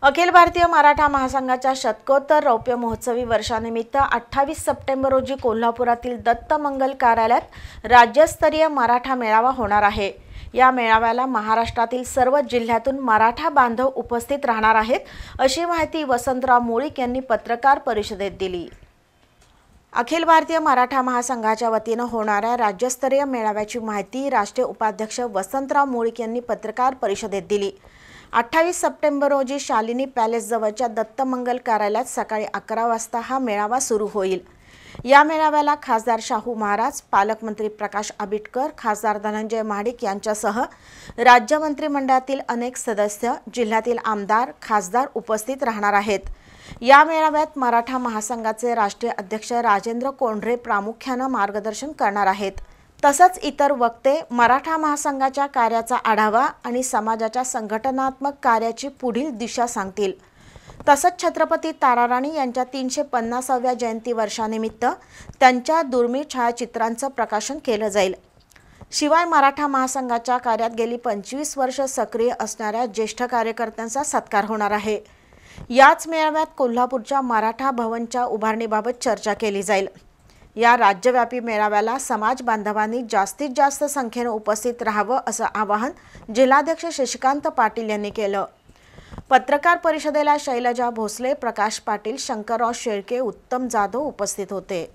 अखिल भारतीय मराठा महासंघाच्या शतकोत्तर रौप्य महोत्सवी वर्षानिमित्त 28 सप्टेंबर रोजी कोल्हापुरातील दत्त मंगल कार्यालयात राज्यस्तरीय मराठा मेळावा होणार आहे। या मेळाव्याला महाराष्ट्रातील सर्व जिल्ह्यातून मराठा बांधव उपस्थित राहणार आहेत, अशी माहिती वसंतराव मुळीक यांनी पत्रकार परिषदेत दिली। अखिल भारतीय मराठा महासंघाच्या वतीने होणाऱ्या राज्यस्तरीय मेळाव्याची माहिती राष्ट्रीय उपाध्यक्ष वसंतराव मुळीक यांनी पत्रकार परिषदेत दिली। 28 सप्टेंबर रोजी शालिनी पॅलेस जवळच्या दत्त मंगल कार्यालयात सकाळी 11 वाजता हा मेळावा सुरू होईल। या मेळाव्याला खासदार शाहू महाराज, पालकमंत्री प्रकाश आबिटकर, खासदार धनंजय महाडिक यांच्यासह राज्य मंत्रिमंडळातील अनेक सदस्य, जिल्ह्यातील आमदार, खासदार उपस्थित राहणार आहेत। या मेळाव्यात मराठा महासंघाचे राष्ट्रीय अध्यक्ष राजेंद्र कोंढरे प्रामुख्याने मार्गदर्शन करणार आहेत। तसंच इतर वक्ते मराठा महासंघाच्या कार्याचा आढावा आणि समाजाच्या संघटनात्मक कार्याची पुढील दिशा सांगतील। तसंच छत्रपती ताराराणी यांच्या 350व्या जयंती वर्षानिमित्त त्यांच्या दुर्मिळ छायाचित्रांचं प्रकाशन केलं जाईल। शिवाय मराठा महासंघाच्या कार्यात गेली 25 वर्ष सक्रिय असणाऱ्या ज्येष्ठ कार्यकर्त्यांचा सत्कार होणार आहे। याच मेळाव्यात कोल्हापूरच्या मराठा भवनच्या उभारणीबाबत चर्चा केली जाईल। या राज्यव्यापी मेळाव्याला समाज बांधवांनी जास्तीत जास्त संख्येने उपस्थित राहावं असं आवाहन जिल्हाध्यक्ष शशिकांत पाटील यांनी केलं। पत्रकार परिषदेला शैलजा भोसले, प्रकाश पाटील, शंकरराव शेळके, उत्तम जाधव उपस्थित होते।